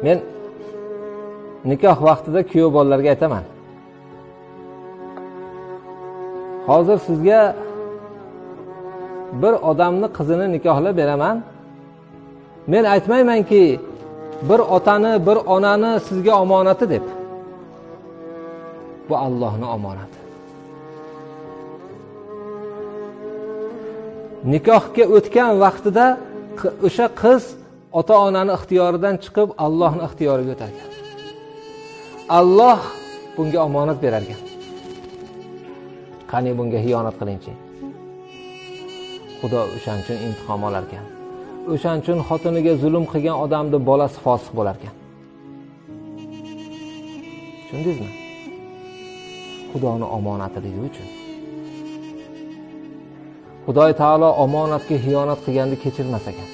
Men nikoh vaqtida kuyov bolalarga aytaman. Hozir sizga bir odamni qizini nikohlab beraman. Men aytmaymanki, bir otani, bir onani sizga omonati deb. Bu Allohning omonati. Nikohga o'tgan vaqtida o'sha qiz ota-onani ixtiyoridan chiqib Allohning ixtiyoriga o'targan. Alloh bunga omonat berar ekan. Qani bunga xiyonat qilingchi. Xudo o'shan uchun imtihon olar ekan. O'shan uchun xotiniga zulm qilgan odamning bolasi fosiq bo'lar ekan. Tushundingizmi? Xudoning omonatligi uchun. Xudo taolo omonatga xiyonat qilganni kechirmas ekan.